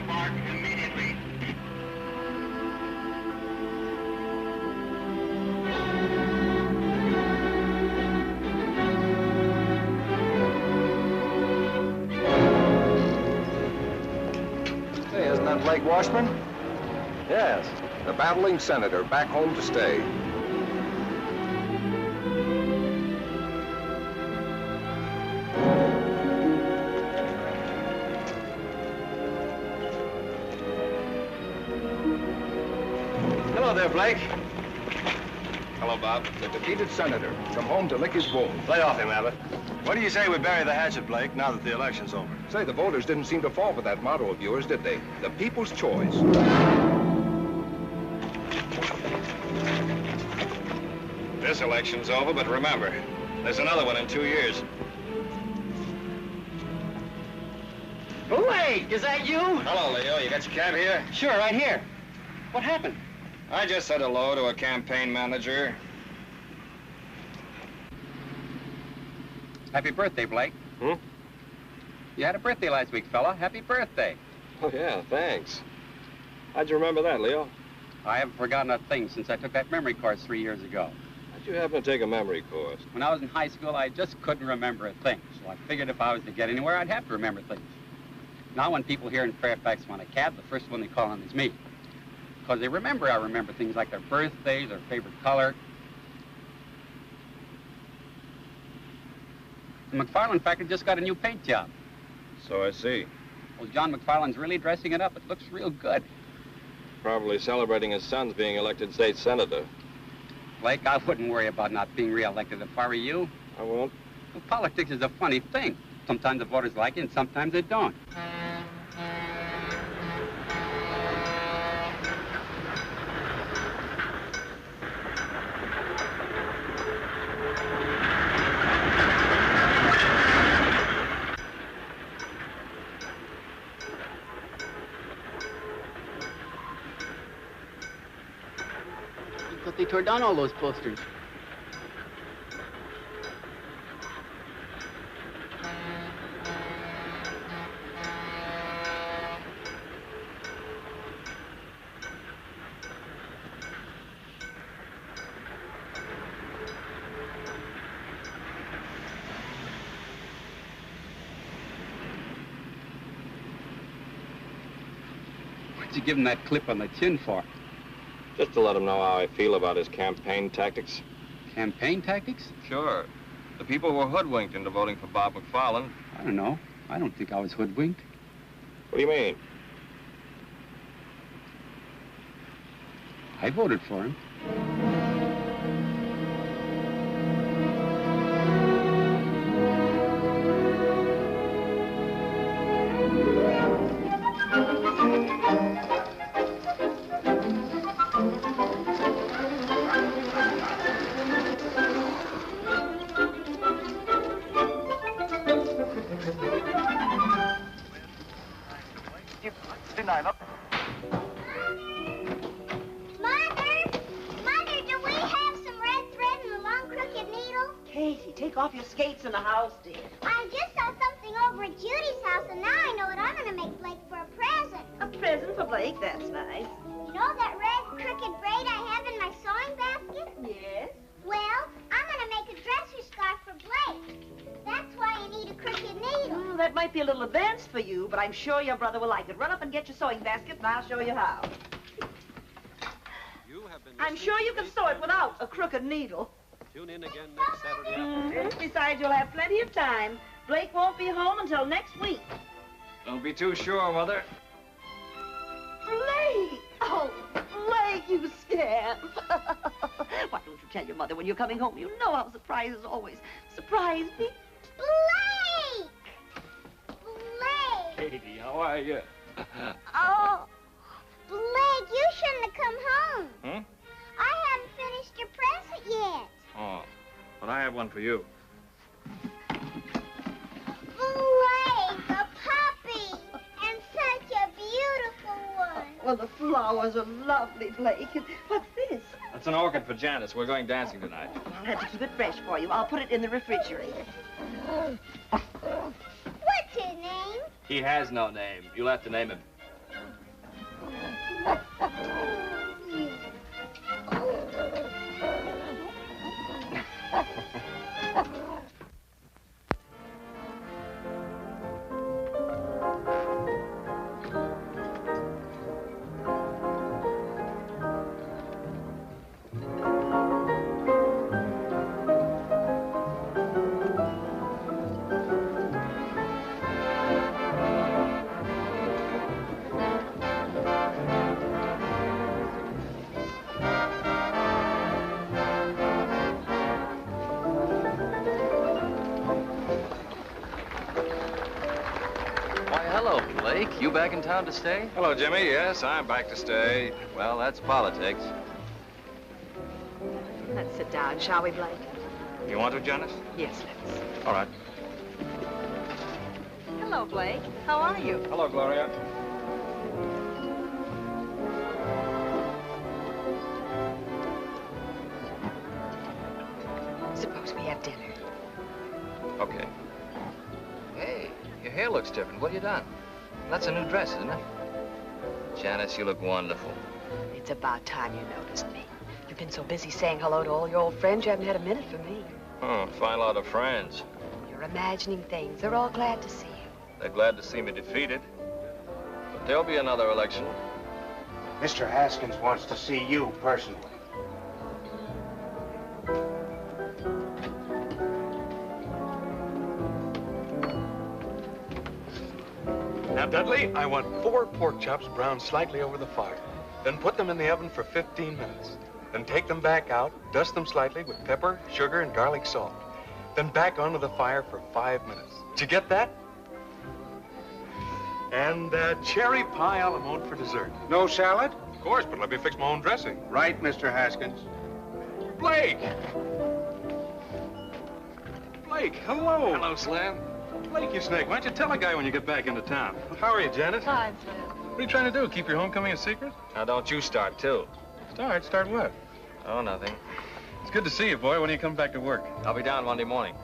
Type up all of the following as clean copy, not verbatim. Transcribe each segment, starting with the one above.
mark immediately. Hey, isn't that Blake Washburn? Yes, the battling senator back home to stay. Hello there, Blake. Hello, Bob. The defeated senator come home to lick his wounds. Lay off him, Abbott. What do you say we bury the hatchet, Blake, now that the election's over? Say, the voters didn't seem to fall for that motto of yours, did they? The people's choice. This election's over, but remember, there's another one in 2 years. Blake, is that you? Hello, Leo. You got your cab here? Sure, right here. What happened? I just said hello to a campaign manager. Happy birthday, Blake. Hmm? You had a birthday last week, fella. Happy birthday. Oh, yeah, thanks. How'd you remember that, Leo? I haven't forgotten a thing since I took that memory course 3 years ago. How'd you happen to take a memory course? When I was in high school, I just couldn't remember a thing. So I figured if I was to get anywhere, I'd have to remember things. Now when people here in Fairfax want a cab, the first one they call on is me. Because they remember I remember things like their birthdays, their favorite color. The McFarland factory just got a new paint job. So I see. Well, John McFarland's really dressing it up. It looks real good. Probably celebrating his son's being elected state senator. Blake, I wouldn't worry about not being reelected if I were you. I won't. Well, politics is a funny thing. Sometimes the voters like it and sometimes they don't. But they tore down all those posters. What'd you give him that clip on the chin for? Just to let him know how I feel about his campaign tactics. Campaign tactics? Sure. The people were hoodwinked into voting for Bob McFarland. I don't know. I don't think I was hoodwinked. What do you mean? I voted for him. Take off your skates in the house, dear. I just saw something over at Judy's house, and now I know what I'm going to make Blake for a present. A present for Blake? That's nice. You know that red crooked braid I have in my sewing basket? Yes. Well, I'm going to make a dresser scarf for Blake. That's why you need a crooked needle. Well, that might be a little advanced for you, but I'm sure your brother will like it. Run up and get your sewing basket, and I'll show you how. I'm sure you can sew it without a crooked needle. Tune in again next Saturday afternoon. Besides, you'll have plenty of time. Blake won't be home until next week. Don't be too sure, Mother. Blake! Oh, Blake, you scamp. Why don't you tell your mother when you're coming home? You know how surprises always surprise me. Blake! Blake! Katie, how are you? Oh, Blake, you shouldn't have come home. Hmm? I haven't finished your present yet. Oh, but I have one for you. Blake, a puppy, and such a beautiful one. Well, the flowers are lovely, Blake. What's this? That's an orchid for Janice. We're going dancing tonight. I'll have to keep it fresh for you. I'll put it in the refrigerator. What's his name? He has no name. You'll have to name him. You back in town to stay? Hello, Jimmy. Yes, I'm back to stay. Well, that's politics. Let's sit down, shall we, Blake? You want to, Janice? Yes, let's. All right. Hello, Blake. How are you? Hello, Gloria. Suppose we have dinner. Okay. Hey, your hair looks different. What have you done? That's a new dress, isn't it? Janice, you look wonderful. It's about time you noticed me. You've been so busy saying hello to all your old friends, you haven't had a minute for me. Oh, fine lot of friends. You're imagining things. They're all glad to see you. They're glad to see me defeated. But there'll be another election. Mr. Haskins wants to see you personally. Now, Dudley, I want 4 pork chops browned slightly over the fire. Then put them in the oven for 15 minutes. Then take them back out, dust them slightly with pepper, sugar, and garlic salt. Then back onto the fire for 5 minutes. Did you get that? And cherry pie a la mode for dessert. No salad? Of course, but let me fix my own dressing. Right, Mr. Haskins. Blake! Blake, hello. Hello, Slim. Blake, you snake, why don't you tell a guy when you get back into town? How are you, Janet? Fine, Slim. What are you trying to do, keep your homecoming a secret? Now, don't you start, too. Start what? Oh, nothing. It's good to see you, boy. When do you come back to work? I'll be down Monday morning.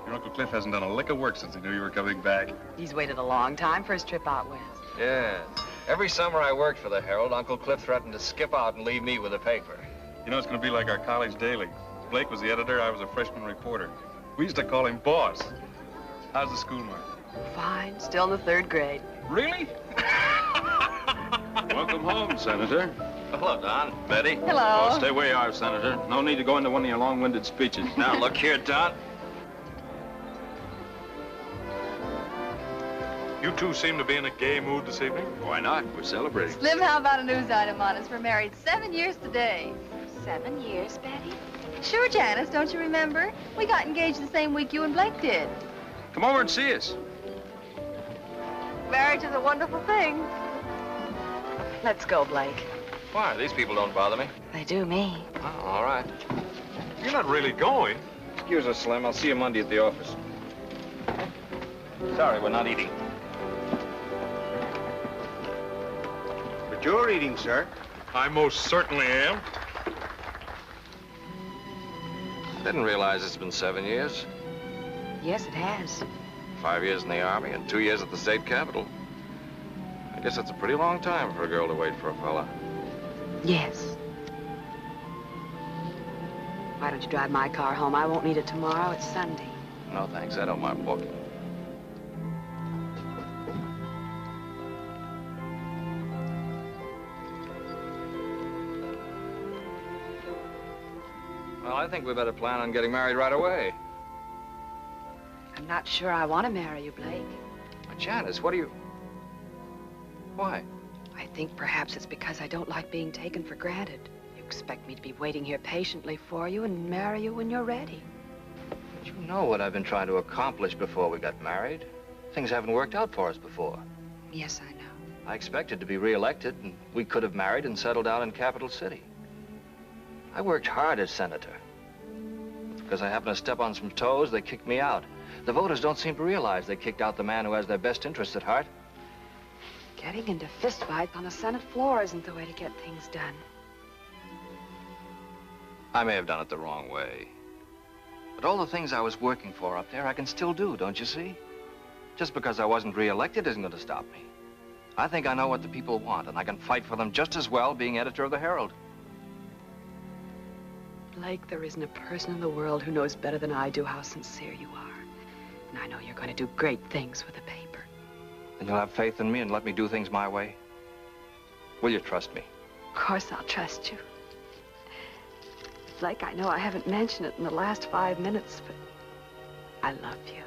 Your Uncle Cliff hasn't done a lick of work since he knew you were coming back. He's waited a long time for his trip out west. Yes. Every summer I worked for the Herald, Uncle Cliff threatened to skip out and leave me with the paper. You know, it's going to be like our college daily. Blake was the editor, I was a freshman reporter. We used to call him Boss. How's the school mark? Fine, still in the 3rd grade. Really? Welcome home, Senator. Hello, Don. Betty. Hello. Oh, stay where you are, Senator. No need to go into one of your long-winded speeches. Now, look here, Don. You two seem to be in a gay mood this evening. Why not? We're celebrating. Slim, how about a news item on us? We're married 7 years today. 7 years, Betty? Sure, Janice, don't you remember? We got engaged the same week you and Blake did. Come over and see us. Marriage is a wonderful thing. Let's go, Blake. Why? These people don't bother me. They do me. Oh, all right. You're not really going. Excuse us, Slim. I'll see you Monday at the office. Sorry, we're not eating. But you're eating, sir. I most certainly am. Didn't realize it's been 7 years. Yes, it has. 5 years in the Army and 2 years at the state capitol. I guess that's a pretty long time for a girl to wait for a fella. Yes. Why don't you drive my car home? I won't need it tomorrow. It's Sunday. No, thanks. I don't mind walking. Well, I think we better plan on getting married right away. I'm not sure I want to marry you, Blake. But Janice, what do you... Why? I think perhaps it's because I don't like being taken for granted. You expect me to be waiting here patiently for you and marry you when you're ready. But you know what I've been trying to accomplish before we got married. Things haven't worked out for us before. Yes, I know. I expected to be re-elected, and we could have married and settled down in Capital City. I worked hard as senator. Because I happened to step on some toes, they kicked me out. The voters don't seem to realize they kicked out the man who has their best interests at heart. Getting into fistfights on the Senate floor isn't the way to get things done. I may have done it the wrong way. But all the things I was working for up there, I can still do, don't you see? Just because I wasn't re-elected isn't going to stop me. I think I know what the people want, and I can fight for them just as well being editor of the Herald. Blake, there isn't a person in the world who knows better than I do how sincere you are. And I know you're going to do great things with the paper. Then you'll have faith in me and let me do things my way? Will you trust me? Of course I'll trust you. Blake, I know I haven't mentioned it in the last 5 minutes, but I love you.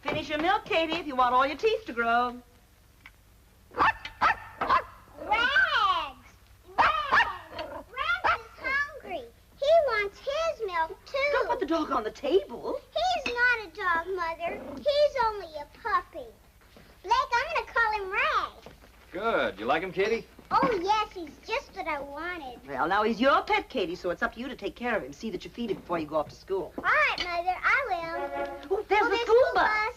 Finish your milk, Katie, if you want all your teeth to grow. Rags! Rags is hungry. He wants his milk, too. Don't put the dog on the table. He's not a dog, Mother. He's only a puppy. Blake, I'm going to call him Rags. Good. You like him, Katie? Oh, yes, he's just what I wanted. Well, now he's your pet, Katie, so it's up to you to take care of him. See that you feed him before you go off to school. All right, Mother, I will. Oh, there's the school bus.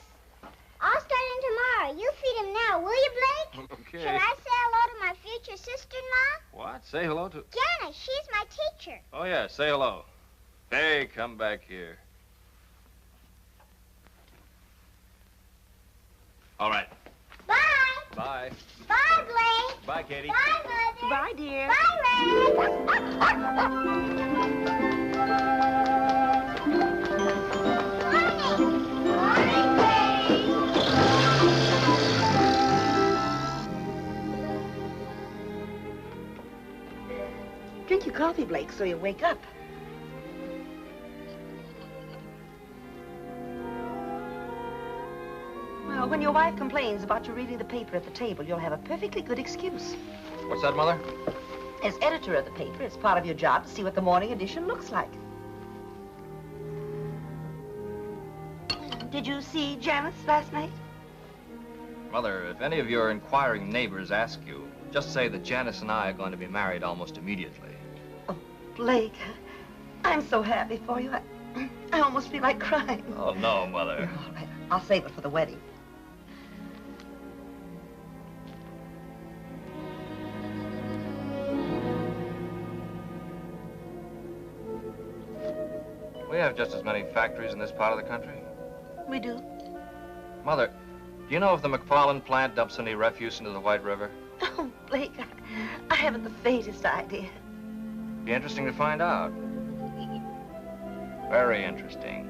I'll start in tomorrow. You feed him now, will you, Blake? Okay. Shall I say hello to my future sister-in-law? What? Say hello to... Janice, she's my teacher. Oh, yeah, say hello. Hey, come back here. All right. Bye. Bye. Bye, Blake. Bye, Katie. Bye, Mother. Bye, dear. Drink your coffee, Blake, so you wake up. Well, when your wife complains about you reading the paper at the table, you'll have a perfectly good excuse. What's that, Mother? As editor of the paper, it's part of your job to see what the morning edition looks like. Did you see Janice last night? Mother, if any of your inquiring neighbors ask you, just say that Janice and I are going to be married almost immediately. Oh, Blake, I'm so happy for you. I almost feel like crying. Oh, no, Mother. All right, I'll save it for the wedding. We have just as many factories in this part of the country. We do. Mother, do you know if the McFarland plant dumps any refuse into the White River? Oh, Blake, I haven't the faintest idea. Be interesting to find out. Very interesting.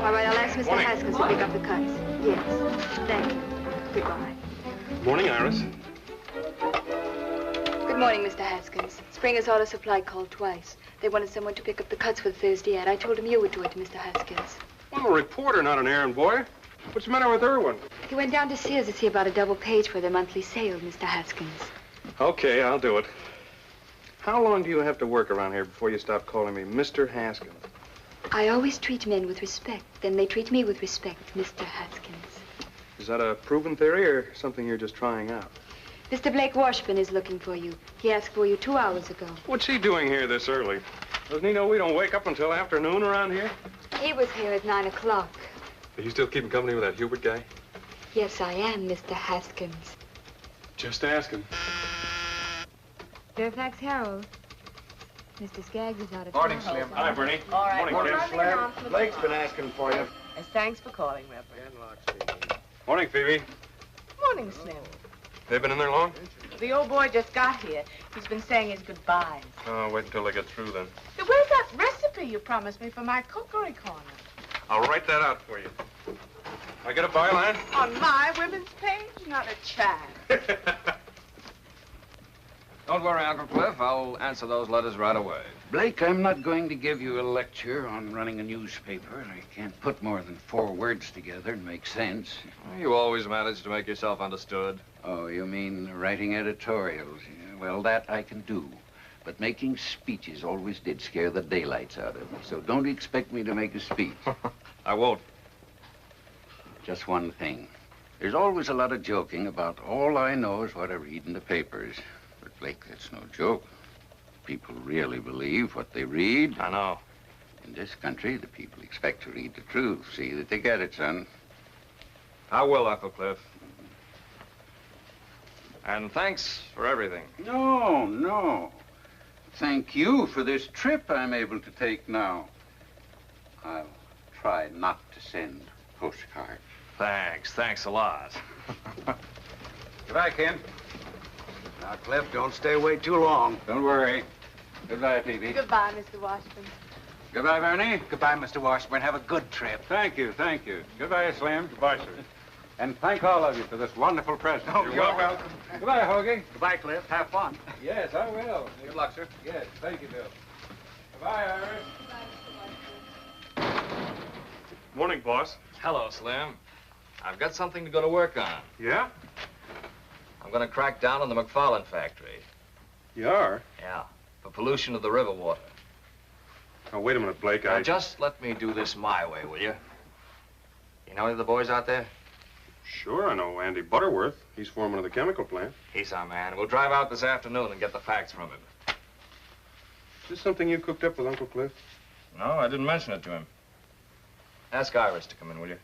All right, I'll ask Mr. Haskins to pick up the cuts. Yes, thank you. Goodbye. Morning, Iris. Good morning, Mr. Haskins. Springer's Auto Supply called twice. They wanted someone to pick up the cuts for the Thursday ad. I told him you would do it to Mr. Haskins. I'm a reporter, not an errand boy. What's the matter with Irwin? He went down to Sears to see about a double page for their monthly sale, Mr. Haskins. Okay, I'll do it. How long do you have to work around here before you stop calling me Mr. Haskins? I always treat men with respect. Then they treat me with respect, Mr. Haskins. Is that a proven theory or something you're just trying out? Mr. Blake Washburn is looking for you. He asked for you 2 hours ago. What's he doing here this early? Doesn't he know we don't wake up until afternoon around here? He was here at 9 o'clock. Are you still keeping company with that Hubert guy? Yes, I am, Mr. Haskins. Just asking. Fairfax Herald. Mr. Skaggs is out of Morning, town. Slim. Hi, Bernie. All right. Morning, well, Slim. Blake's been asking for you. Yes, thanks for calling, Reverend. Morning, Phoebe. Morning, Slim. They've been in there long? The old boy just got here. He's been saying his goodbyes. Oh, wait until they get through then. Hey, where's that recipe you promised me for my cookery corner? I'll write that out for you. I get a byline? On my women's page? Not a chance. Don't worry, Uncle Cliff. I'll answer those letters right away. Blake, I'm not going to give you a lecture on running a newspaper. I can't put more than 4 words together and make sense. You always manage to make yourself understood. Oh, you mean writing editorials? Yeah, well, that I can do. But making speeches always did scare the daylights out of me. So don't expect me to make a speech. I won't. Just one thing. There's always a lot of joking about all I know is what I read in the papers. But, Blake, that's no joke. People really believe what they read. I know. In this country, the people expect to read the truth. See that they get it, son. I will, Uncle Cliff. And thanks for everything. No, no. Thank you for this trip I'm able to take now. I'll try not to send postcards. Thanks a lot. Goodbye, Ken. Now, Cliff, don't stay away too long. Don't worry. Goodbye, Phoebe. Goodbye, Mr. Washburn. Goodbye, Bernie. Goodbye, Mr. Washburn. Have a good trip. Thank you, thank you. Goodbye, Slim. Goodbye, sir. And thank all of you for this wonderful present. Oh, you're welcome. Goodbye, Hoagie. Goodbye, Cliff. Have fun. Yes, I will. Good luck, sir. Yes, thank you, Bill. Goodbye, Iris. Morning, boss. Hello, Slim. I've got something to go to work on. Yeah? I'm going to crack down on the McFarland factory. You are? Yeah, for pollution of the river water. Oh, wait a minute, Blake. Now, just let me do this my way, will you? You know any of the boys out there? Sure, I know Andy Butterworth. He's foreman of the chemical plant. He's our man. We'll drive out this afternoon and get the facts from him. Is this something you cooked up with Uncle Cliff? No, I didn't mention it to him. Ask Iris to come in, will you?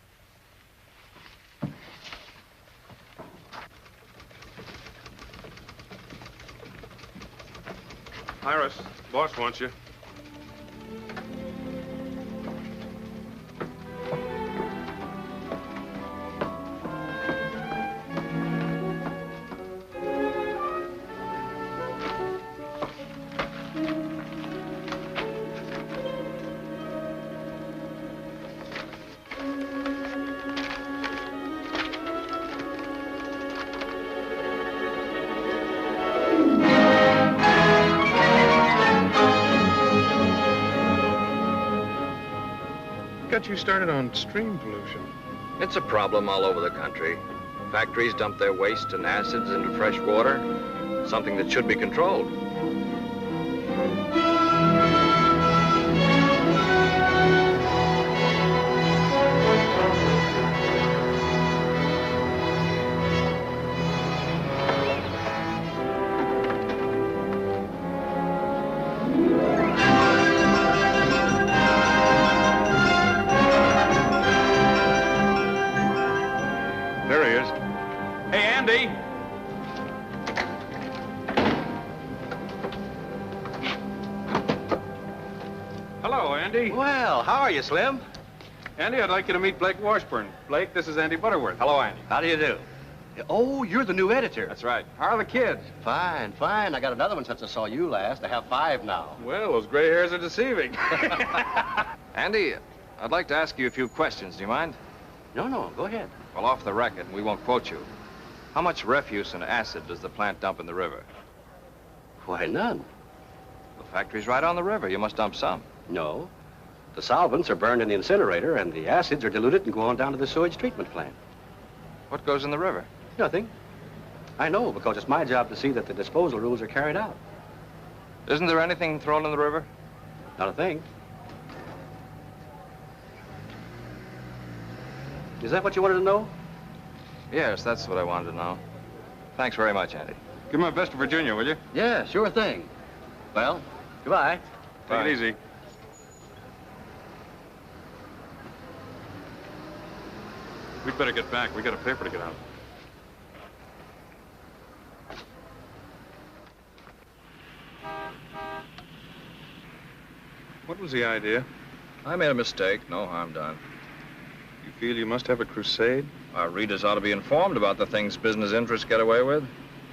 Iris, boss wants you. Got you started on stream pollution. It's a problem all over the country. Factories dump their waste and acids into fresh water, something that should be controlled. Well, how are you, Slim? Andy, I'd like you to meet Blake Washburn. Blake, this is Andy Butterworth. Hello, Andy. How do you do? Oh, you're the new editor. That's right. How are the kids? Fine, fine. I got another one since I saw you last. I have 5 now. Well, those gray hairs are deceiving. Andy, I'd like to ask you a few questions. Do you mind? No, go ahead. Well, off the record, we won't quote you. How much refuse and acid does the plant dump in the river? Why, none. The factory's right on the river. You must dump some. No. The solvents are burned in the incinerator, and the acids are diluted and go on down to the sewage treatment plant. What goes in the river? Nothing. I know, because it's my job to see that the disposal rules are carried out. Isn't there anything thrown in the river? Not a thing. Is that what you wanted to know? Yes, that's what I wanted to know. Thanks very much, Andy. Give my best to Virginia, will you? Yeah, sure thing. Well, goodbye. Take it easy. We'd better get back. We got a paper to get out. What was the idea? I made a mistake. No harm done. You feel you must have a crusade? Our readers ought to be informed about the things business interests get away with.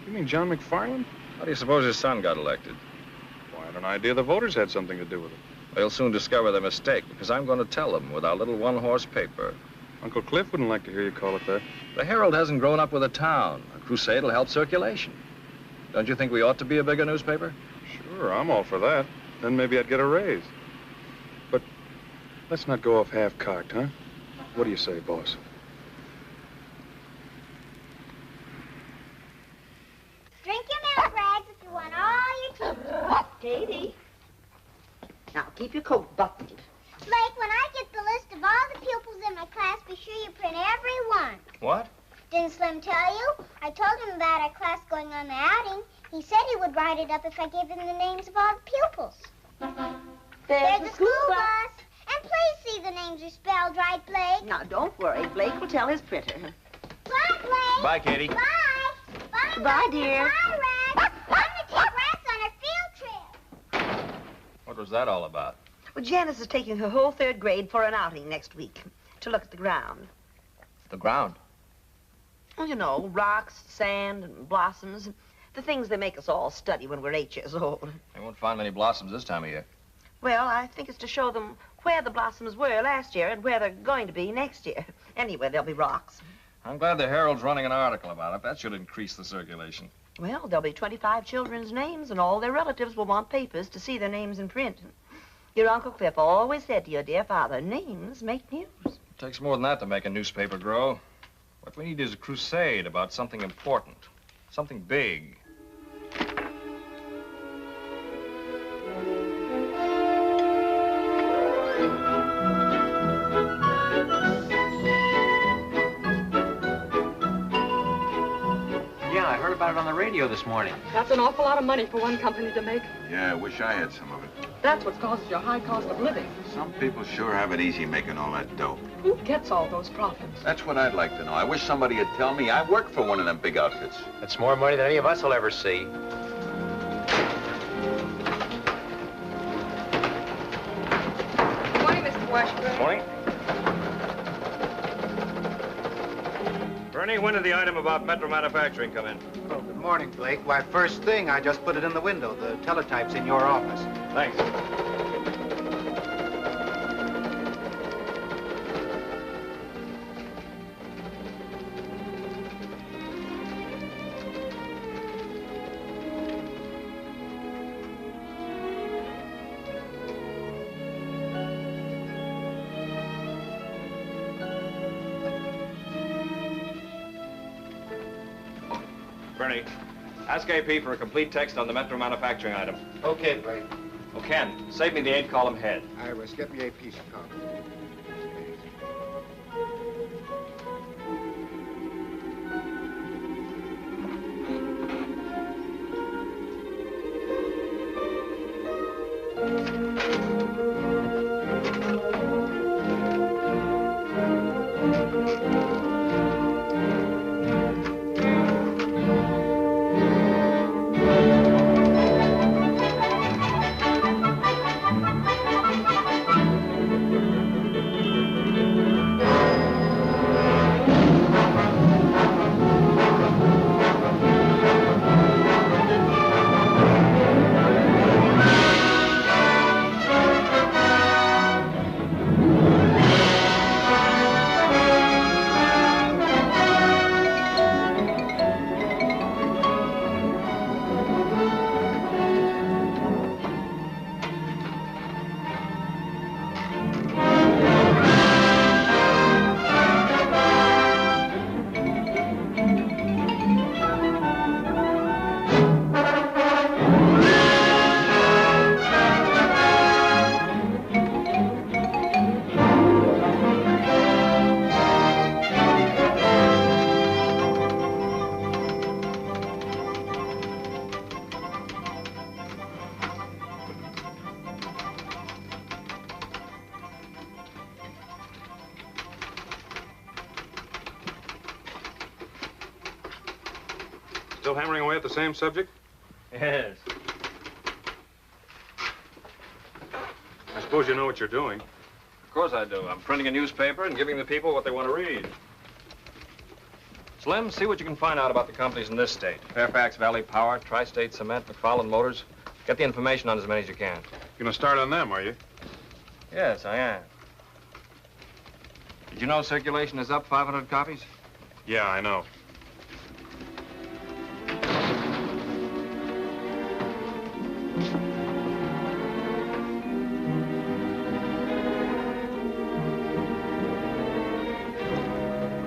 You mean John McFarland? How do you suppose his son got elected? Well, I had an idea the voters had something to do with it. They'll soon discover their mistake, because I'm going to tell them with our little one-horse paper. Uncle Cliff wouldn't like to hear you call it that. The Herald hasn't grown up with a town. A crusade will help circulation. Don't you think we ought to be a bigger newspaper? Sure, I'm all for that. Then maybe I'd get a raise. But let's not go off half-cocked, huh? What do you say, boss? Drink your milk, Rags, if you want all your teeth. Katie. Now, keep your coat buttoned. Blake, when I get the list of all the pupils in my class, be sure you print every one. What? Didn't Slim tell you? I told him about our class going on the outing. He said he would write it up if I gave him the names of all the pupils. There's the school bus. And please see the names are spelled right, Blake. Now, don't worry. Blake will tell his printer. Bye, Blake. Bye, Katie. Bye. Bye, Goodbye, dear. Bye, Rex. I'm going to take Rex on a field trip. What was that all about? Well, Janice is taking her whole 3rd grade for an outing next week to look at the ground. The ground? Well, you know, rocks, sand, and blossoms. The things they make us all study when we're 8 years old. They won't find many blossoms this time of year. Well, I think it's to show them where the blossoms were last year and where they're going to be next year. Anyway, there'll be rocks. I'm glad the Herald's running an article about it. That should increase the circulation. Well, there'll be 25 children's names, and all their relatives will want papers to see their names in print. Your Uncle Cliff always said to your dear father, names make news. It takes more than that to make a newspaper grow. What we need is a crusade about something important, something big. Yeah, I heard about it on the radio this morning. That's an awful lot of money for one company to make. Yeah, I wish I had some of it. That's what causes your high cost of living. Some people sure have it easy making all that dough. Who gets all those profits? That's what I'd like to know. I wish somebody would tell me I work for one of them big outfits. That's more money than any of us will ever see. Good morning, Mr. Washburn. Morning. Bernie, when did the item about Metro Manufacturing come in? Oh, good morning, Blake. Why, first thing, I just put it in the window. The teletype's in your office. Thanks. Bernie, ask AP for a complete text on the Metro Manufacturing item. Okay, Blake. Oh, Ken, save me the 8-column head. I was get me a piece of copy. Still hammering away at the same subject? Yes. I suppose you know what you're doing. Of course I do. I'm printing a newspaper and giving the people what they want to read. Slim, see what you can find out about the companies in this state. Fairfax Valley Power, Tri-State Cement, McFarland Motors. Get the information on as many as you can. You're gonna start on them, are you? Yes, I am. Did you know circulation is up 500 copies? Yeah, I know.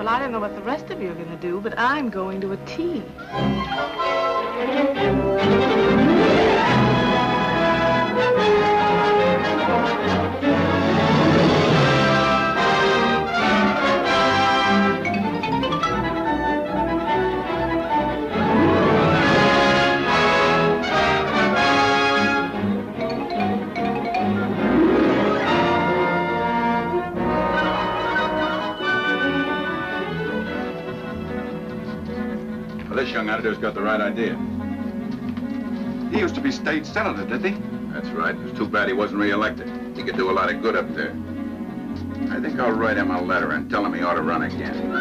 Well, I don't know what the rest of you are going to do, but I'm going to a tea. This young editor's got the right idea. He used to be state senator, did he? That's right. It's too bad he wasn't reelected. He could do a lot of good up there. I think I'll write him a letter and tell him he ought to run again.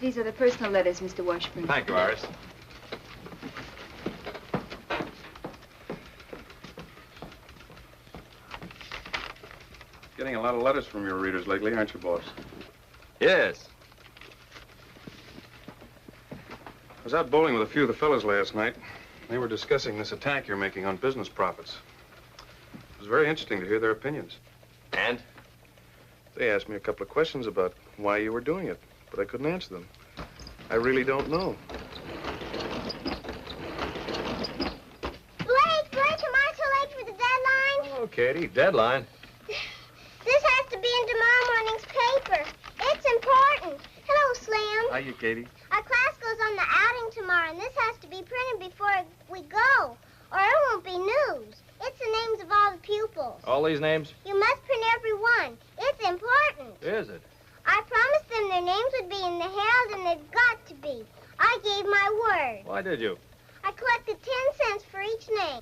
These are the personal letters, Mr. Washburn. Thank you, Iris. Getting a lot of letters from your readers lately, aren't you, boss? Yes. I was out bowling with a few of the fellas last night. They were discussing this attack you're making on business profits. It was very interesting to hear their opinions. And? They asked me a couple of questions about why you were doing it, but I couldn't answer them. I really don't know. Blake, am I too late for the deadline? Oh, Katie, deadline. This has to be in tomorrow morning's paper. It's important. Hello, Slim. Hiya, Katie. Our class goes on the outing tomorrow, and this has to be printed before we go, or it won't be news. It's the names of all the pupils. All these names? You must print every one. It's important. Is it? I promised them their names would be in the Herald, and they've got to be. I gave my word. Why did you? I collected 10 cents for each name.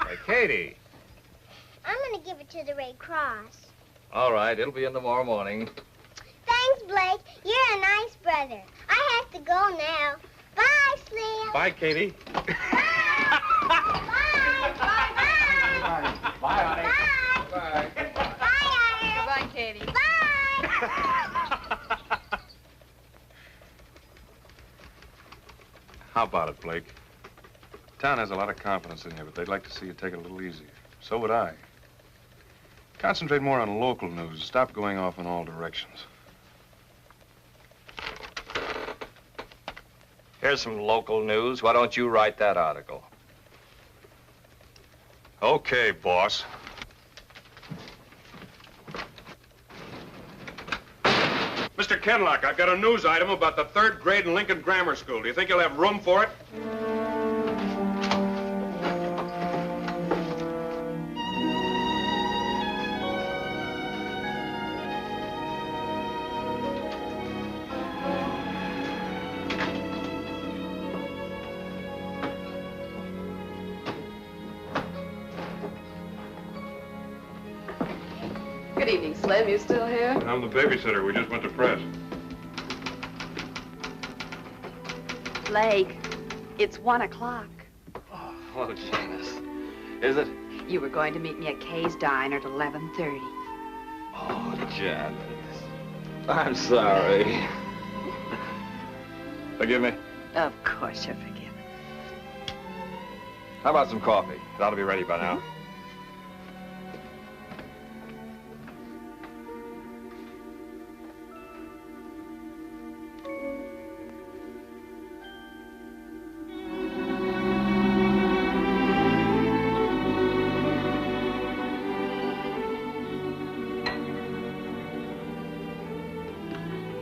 Hey, Katie. I'm going to give it to the Red Cross. All right, it'll be in tomorrow morning. Thanks, Blake. You're a nice brother. I have to go now. Bye, Slim. Bye, Katie. Bye. Bye, honey. Bye. Bye. Goodbye, Katie. Bye. How about it, Blake? Town has a lot of confidence in you, but they'd like to see you take it a little easier. So would I. Concentrate more on local news. Stop going off in all directions. Here's some local news. Why don't you write that article? Okay, boss. Mr. Kenlock, I've got a news item about the 3rd grade in Lincoln Grammar School. Do you think you'll have room for it? Good evening, Slim. You still here? I'm the babysitter. We just went to press. Blake, it's 1 o'clock. Oh, Janice. Is it? You were going to meet me at Kay's Diner at 11:30. Oh, Janice. I'm sorry. Forgive me? Of course you're forgiven. How about some coffee? That'll be ready by now.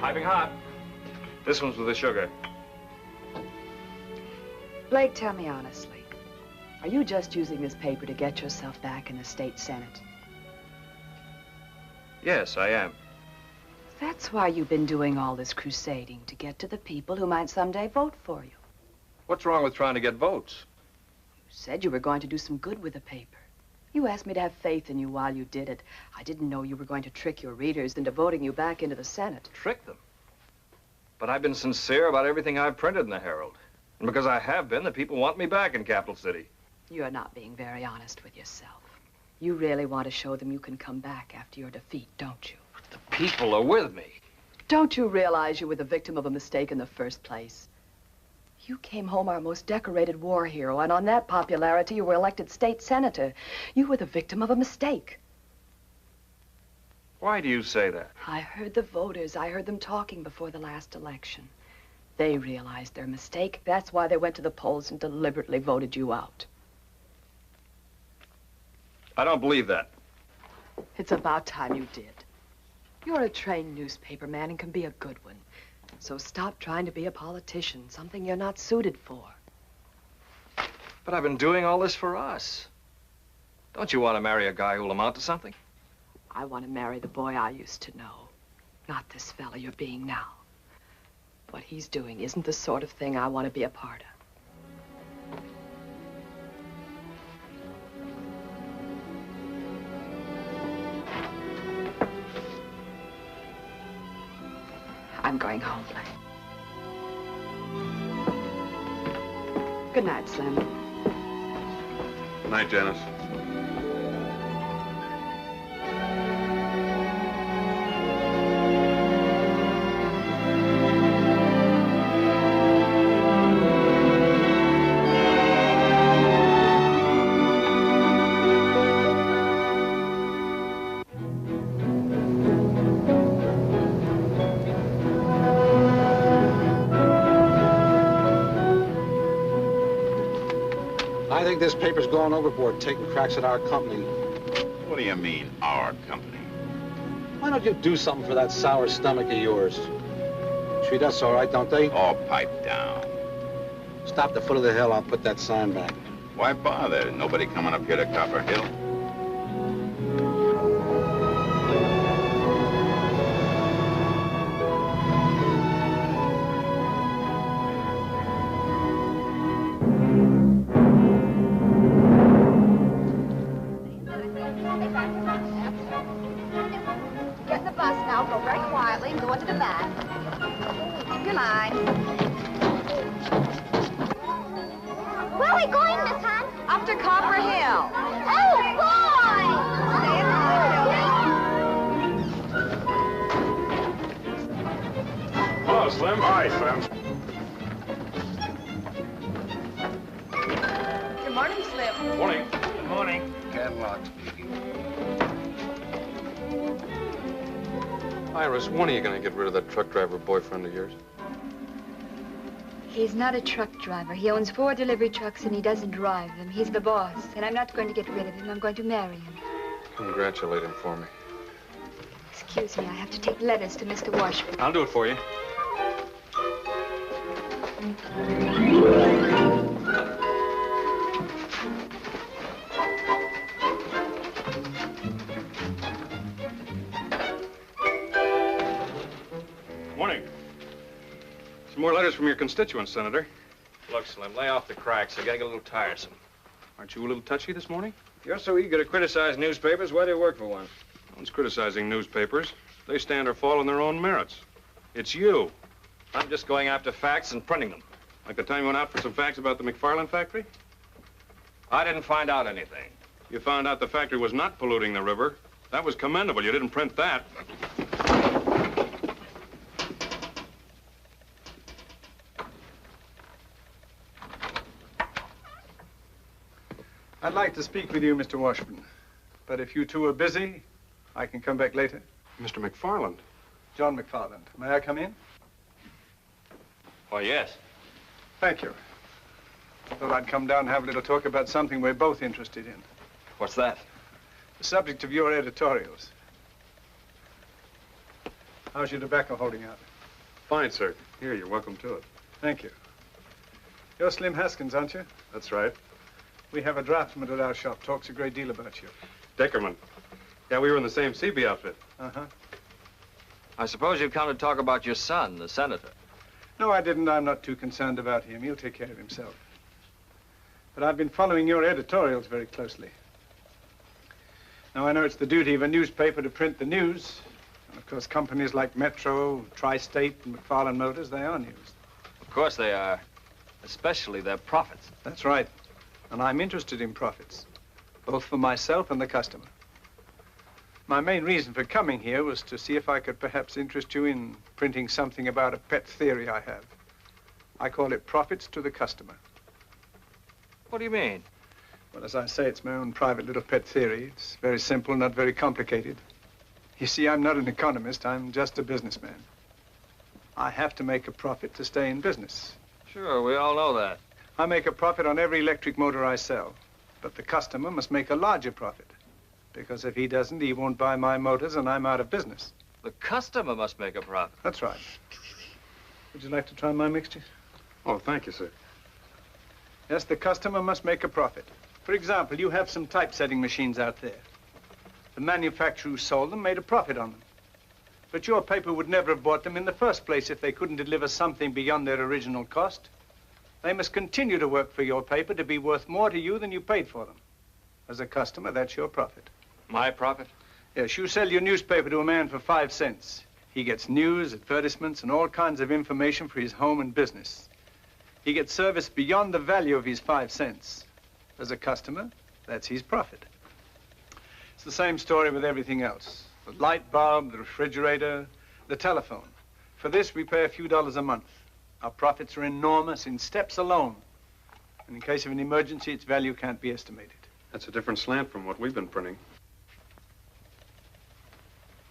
Piping hot. This one's with the sugar. Blake, tell me honestly, are you just using this paper to get yourself back in the state senate? Yes, I am. That's why you've been doing all this crusading, to get to the people who might someday vote for you. What's wrong with trying to get votes? You said you were going to do some good with the paper. You asked me to have faith in you while you did it. I didn't know you were going to trick your readers into voting you back into the Senate. Trick them? But I've been sincere about everything I've printed in the Herald. And because I have been, the people want me back in Capital City. You're not being very honest with yourself. You really want to show them you can come back after your defeat, don't you? But the people are with me. Don't you realize you were the victim of a mistake in the first place? You came home our most decorated war hero, and on that popularity, you were elected state senator. You were the victim of a mistake. Why do you say that? I heard the voters. I heard them talking before the last election. They realized their mistake. That's why they went to the polls and deliberately voted you out. I don't believe that. It's about time you did. You're a trained newspaper man and can be a good one. So stop trying to be a politician, something you're not suited for. But I've been doing all this for us. Don't you want to marry a guy who'll amount to something? I want to marry the boy I used to know, not this fella you're being now. What he's doing isn't the sort of thing I want to be a part of. I'm going home, Lynn. Good night, Slim. Good night, Janice. I think this paper's going overboard, taking cracks at our company. What do you mean, our company? Why don't you do something for that sour stomach of yours? Treat us all right, don't they? Oh, pipe down. Stop at the foot of the hill, I'll put that sign back. Why bother? Nobody coming up here to Copper Hill. Get in the bus now, go very quietly and go into the back. Keep your line. Where are we going, Miss Hunt? Up to Copper Hill. Oh, boy! Stay in line, Hello, Slim. Hi, Slim. Good morning, Slim. Morning. Good morning. Catalog speaking. Iris, when are you going to get rid of that truck driver boyfriend of yours? He's not a truck driver. He owns 4 delivery trucks and he doesn't drive them. He's the boss, and I'm not going to get rid of him. I'm going to marry him. Congratulate him for me. Excuse me, I have to take letters to Mr. Washburn. I'll do it for you. Morning. Some more letters from your constituents, Senator. Look, Slim, lay off the cracks. They're getting a little tiresome. Aren't you a little touchy this morning? You're so eager to criticize newspapers. Why do you work for one? No one's criticizing newspapers. They stand or fall on their own merits. It's you. I'm just going after facts and printing them. Like the time you went out for some facts about the McFarland factory? I didn't find out anything. You found out the factory was not polluting the river. That was commendable. You didn't print that. I'd like to speak with you, Mr. Washburn. But if you two are busy, I can come back later. Mr. McFarland. John McFarland. May I come in? Why, yes. Thank you. I thought I'd come down and have a little talk about something we're both interested in. What's that? The subject of your editorials. How's your tobacco holding out? Fine, sir. Here, you're welcome to it. Thank you. You're Slim Haskins, aren't you? That's right. We have a draftsman at our shop. Talks a great deal about you. Dickerman. Yeah, we were in the same CB outfit. Uh-huh. I suppose you've come to talk about your son, the senator. No, I didn't. I'm not too concerned about him. He'll take care of himself. But I've been following your editorials very closely. Now, I know it's the duty of a newspaper to print the news. And, of course, companies like Metro, Tri-State, and McFarland Motors, they are news. Of course they are. Especially their profits. That's right. And I'm interested in profits, both for myself and the customer. My main reason for coming here was to see if I could perhaps interest you in printing something about a pet theory I have. I call it profits to the customer. What do you mean? Well, as I say, it's my own private little pet theory. It's very simple, not very complicated. You see, I'm not an economist. I'm just a businessman. I have to make a profit to stay in business. Sure, we all know that. I make a profit on every electric motor I sell. But the customer must make a larger profit. Because if he doesn't, he won't buy my motors and I'm out of business. The customer must make a profit. That's right. Would you like to try my mixture? Oh, thank you, sir. Yes, the customer must make a profit. For example, you have some typesetting machines out there. The manufacturer who sold them made a profit on them. But your paper would never have bought them in the first place if they couldn't deliver something beyond their original cost. They must continue to work for your paper to be worth more to you than you paid for them. As a customer, that's your profit. My profit? Yes, you sell your newspaper to a man for 5 cents. He gets news, advertisements, and all kinds of information for his home and business. He gets service beyond the value of his 5 cents. As a customer, that's his profit. It's the same story with everything else. The light bulb, the refrigerator, the telephone. For this, we pay a few dollars a month. Our profits are enormous in steps alone. And in case of an emergency, its value can't be estimated. That's a different slant from what we've been printing.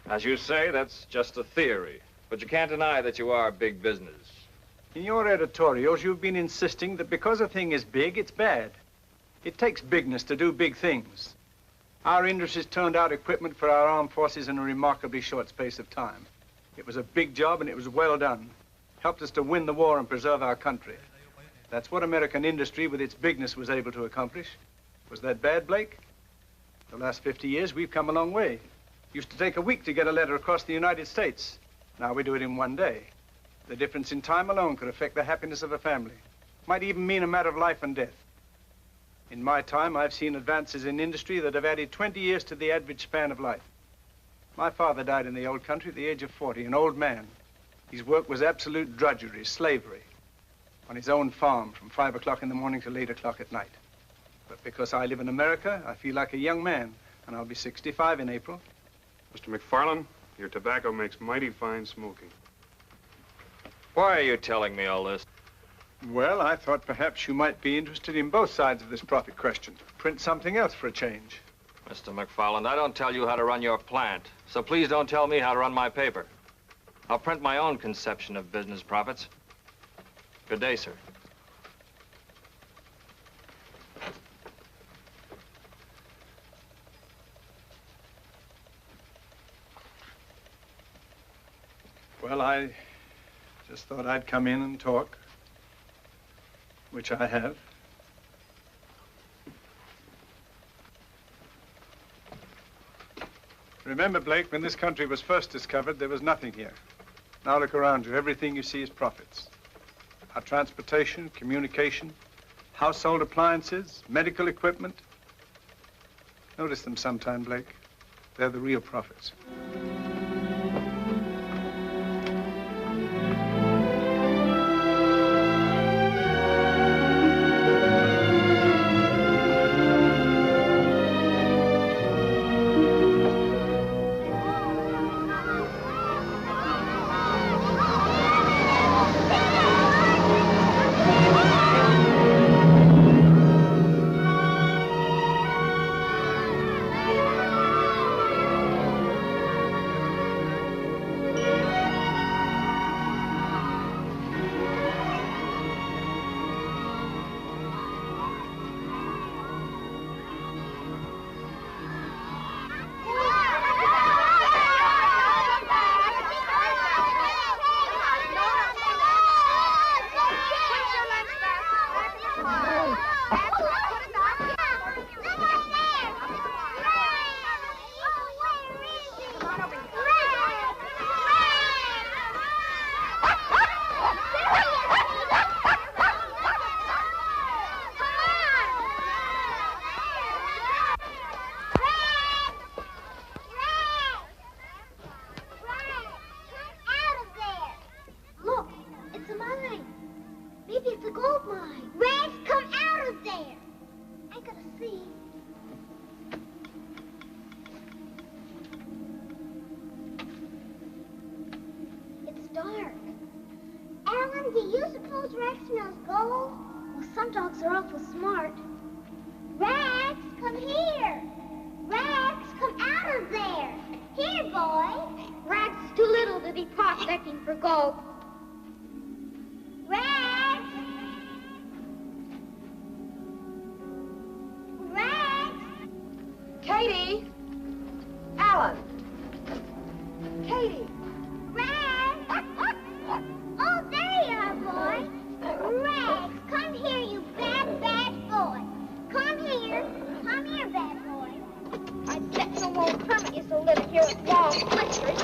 As you say, that's just a theory. But you can't deny that you are big business. In your editorials, you've been insisting that because a thing is big, it's bad. It takes bigness to do big things. Our industries turned out equipment for our armed forces in a remarkably short space of time. It was a big job, and it was well done. Helped us to win the war and preserve our country. That's what American industry, with its bigness, was able to accomplish. Was that bad, Blake? The last 50 years, we've come a long way. Used to take a week to get a letter across the United States. Now we do it in 1 day. The difference in time alone could affect the happiness of a family. Might even mean a matter of life and death. In my time, I've seen advances in industry that have added 20 years to the average span of life. My father died in the old country at the age of 40, an old man. His work was absolute drudgery, slavery, on his own farm from 5 o'clock in the morning till 8 o'clock at night. But because I live in America, I feel like a young man, and I'll be 65 in April. Mr. McFarland, your tobacco makes mighty fine smoking. Why are you telling me all this? Well, I thought perhaps you might be interested in both sides of this profit question. Print something else for a change. Mr. McFarland, I don't tell you how to run your plant, so please don't tell me how to run my paper. I'll print my own conception of business profits. Good day, sir. Well, I just thought I'd come in and talk, which I have. Remember, Blake, when this country was first discovered, there was nothing here. Now look around you. Everything you see is profits. Our transportation, communication, household appliances, medical equipment. Notice them sometime, Blake. They're the real profits. was gold? Well, some dogs are awful smart. Rex, come here. Rex, come out of there. Here, boy. Rex is too little to be prospecting for gold. Rex! Rex! Katie! Alan! Katie! Rex! Oh, there you are, boy. Rex, come here, you bad, bad boy. Come here. Come here, bad boy. I bet you won't permit you to live here with Wall Clifford.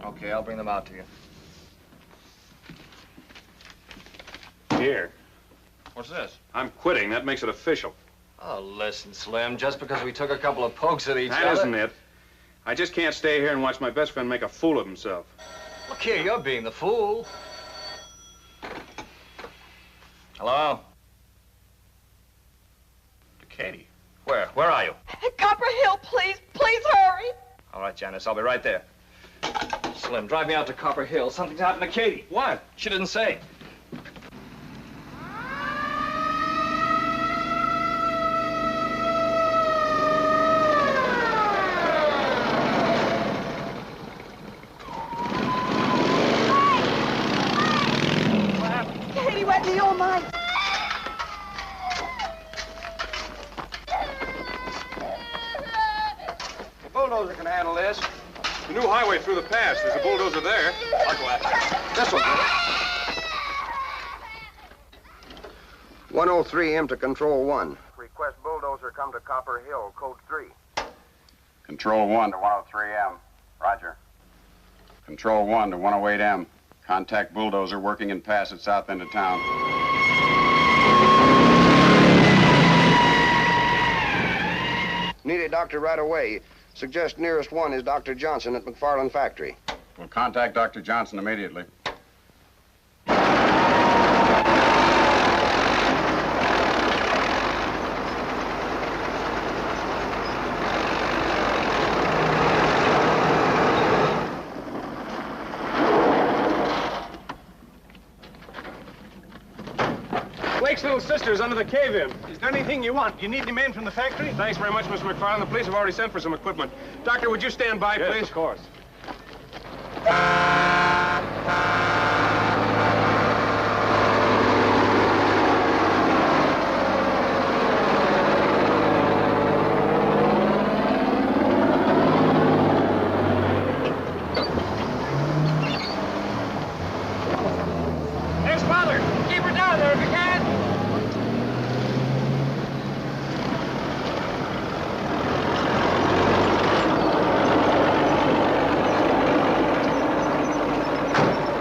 Okay, I'll bring them out to you. Here. What's this? I'm quitting. That makes it official. Oh, listen, Slim, just because we took a couple of pokes at each other... That isn't it. I just can't stay here and watch my best friend make a fool of himself. Look here, you're being the fool. Hello? Katie, where? Where are you? Copper Hill, please. Please hurry. All right, Janice, I'll be right there. Slim, drive me out to Copper Hill. Something's happened to Katie. What? She didn't say. Katie, what in the almighty? The bulldozer can handle this. The new highway through the pass. There's a bulldozer there. I'll go after it. This'll do it. 103M to Control 1. Request bulldozer come to Copper Hill, code 3. Control 1 to 103M. Roger. Control 1 to 108M. Contact bulldozer working in pass at south end of town. Need a doctor right away. Suggest nearest one is Dr. Johnson at McFarland Factory. We'll contact Dr. Johnson immediately. Blake's little sister's under the cave-in. Is there anything you want? You need any men from the factory? Thanks very much, Mr. McFarland. The police have already sent for some equipment. Doctor, would you stand by, please? Yes, of course. Ex-father, keep her down there if you can.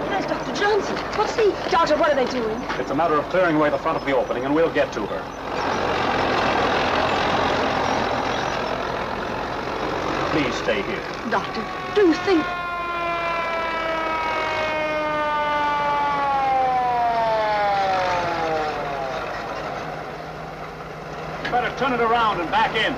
There's Dr. Johnson. What's the... Doctor, what are they doing? It's a matter of clearing away the front of the opening, and we'll get to her. Please stay here. Doctor, do you think... Better turn it around and back in.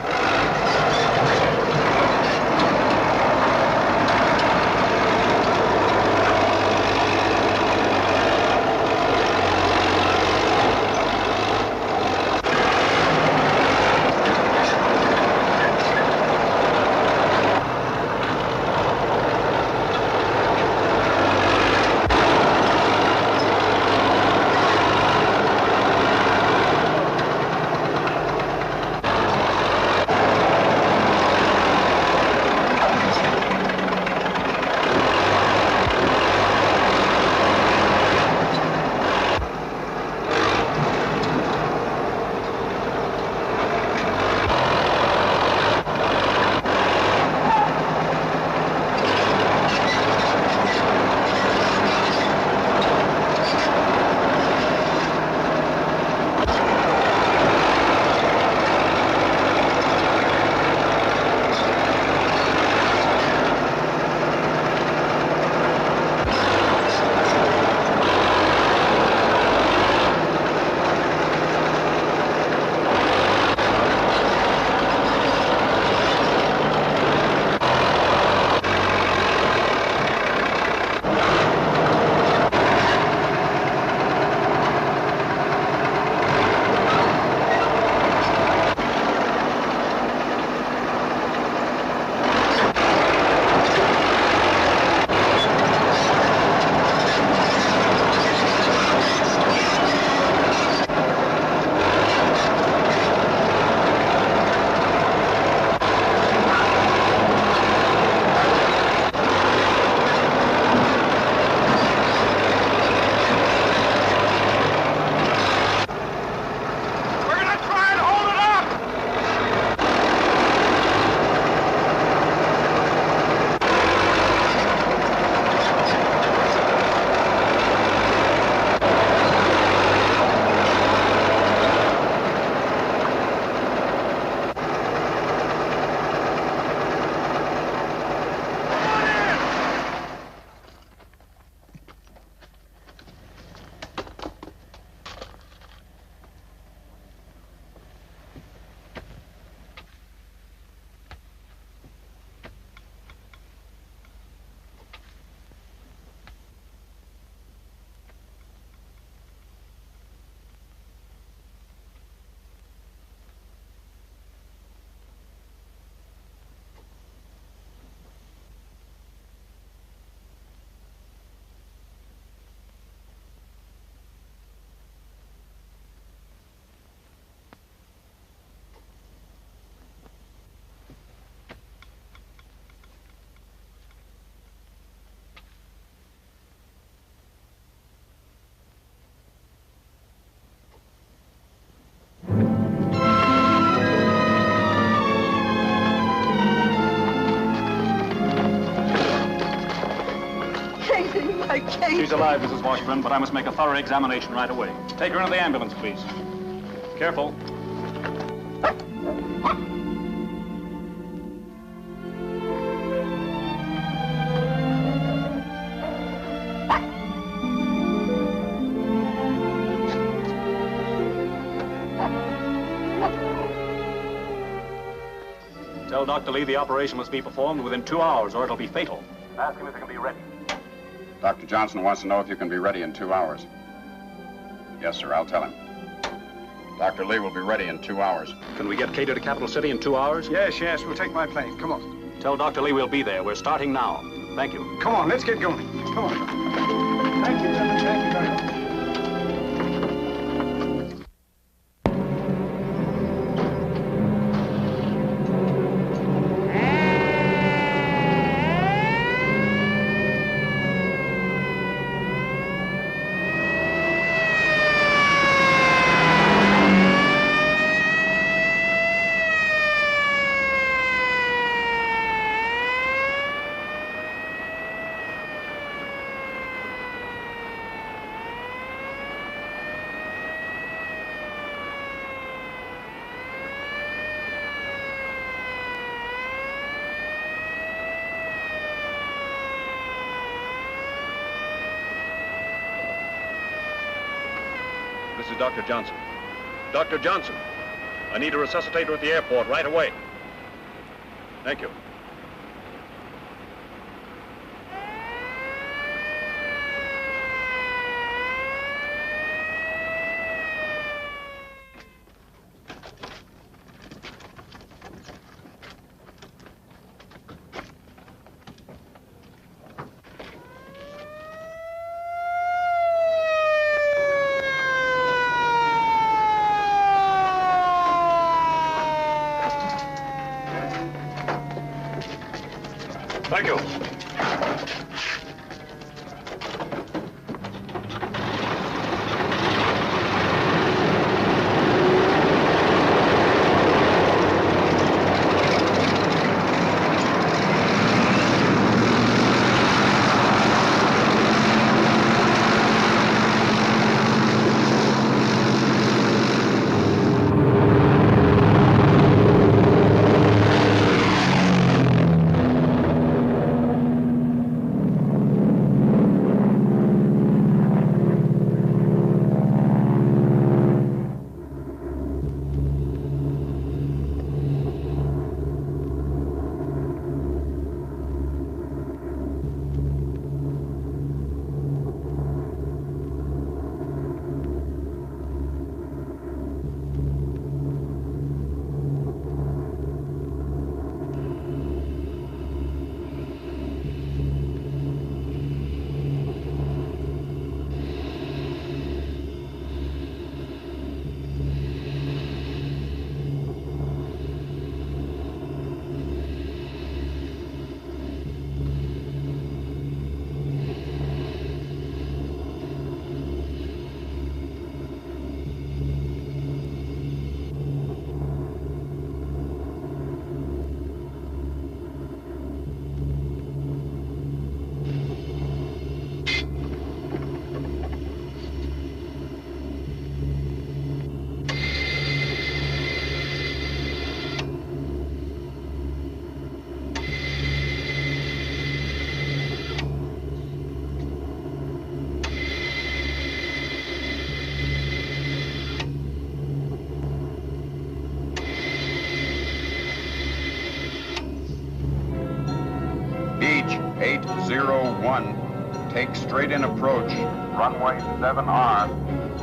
I can't. She's alive, Mrs. Washburn, but I must make a thorough examination right away. Take her into the ambulance, please. Careful. Tell Dr. Lee the operation must be performed within 2 hours or it'll be fatal. Ask him if he can be ready. Dr. Johnson wants to know if you can be ready in 2 hours. Yes, sir, I'll tell him. Dr. Lee will be ready in 2 hours. Can we get Cato to Capital City in 2 hours? Yes, we'll take my plane. Come on. Tell Dr. Lee we'll be there. We're starting now. Thank you. Come on, let's get going. Come on. Thank you, gentlemen. Thank you very much. This is Dr. Johnson. Dr. Johnson, I need a resuscitator at the airport right away. Thank you. Thank you. Beach 801. Take straight in approach. Runway 7R.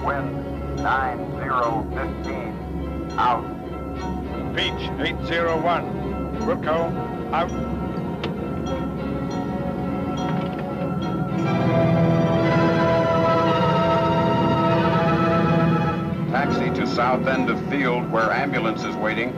Wind 9015. Out. Beach 801. Wilco, out. Taxi to south end of field where ambulance is waiting.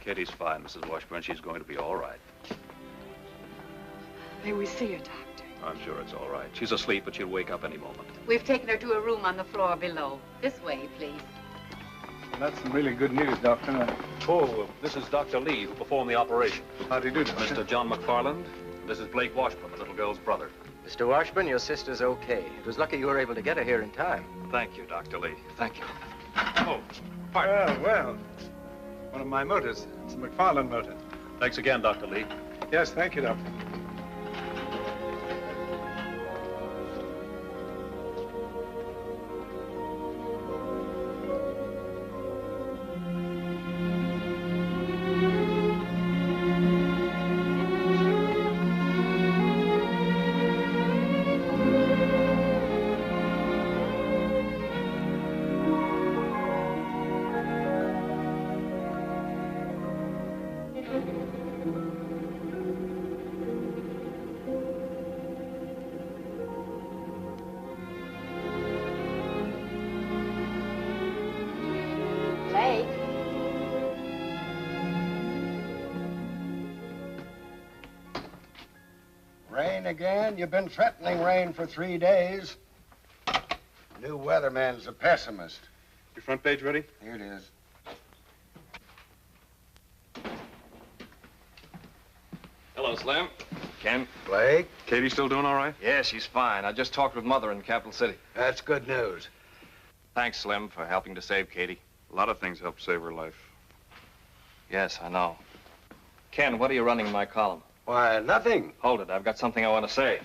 Katie's fine, Mrs. Washburn. She's going to be all right. May we see her, Doctor? I'm sure it's all right. She's asleep, but she'll wake up any moment. We've taken her to a room on the floor below. This way, please. That's some really good news, Doctor. Oh, this is Dr. Lee, who performed the operation. How do you do, Doctor? Mr. John McFarland. This is Blake Washburn, the little girl's brother. Mr. Washburn, your sister's okay. It was lucky you were able to get her here in time. Thank you, Dr. Lee. Thank you. Oh, well. One of my motors. It's a McFarland motor. Thanks again, Dr. Lee. Yes, thank you, Doctor. Rain again? You've been threatening rain for 3 days. New weatherman's a pessimist. Your front page ready? Here it is. Hello, Slim. Ken. Blake? Katie still doing all right? Yeah, she's fine. I just talked with Mother in Capital City. That's good news. Thanks, Slim, for helping to save Katie. A lot of things helped save her life. Yes, I know. Ken, what are you running in my column? Why, nothing. Hold it. I've got something I want to say.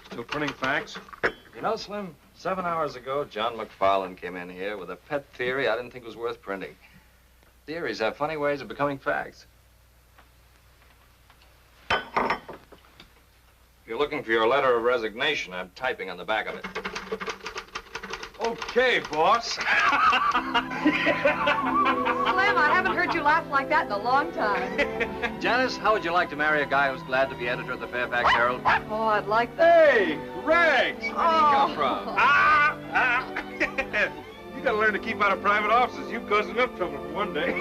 Still printing facts? You know, Slim, 7 hours ago, John McFarland came in here with a pet theory I didn't think was worth printing. Theories have funny ways of becoming facts. If you're looking for your letter of resignation, I'm typing on the back of it. Okay, boss. Slim, I haven't heard you laugh like that in a long time. Janice, how would you like to marry a guy who's glad to be editor of the Fairfax Herald? Oh, I'd like that. Hey, Rags! Where did he come from? You gotta learn to keep out of private offices. You caused enough trouble for one day.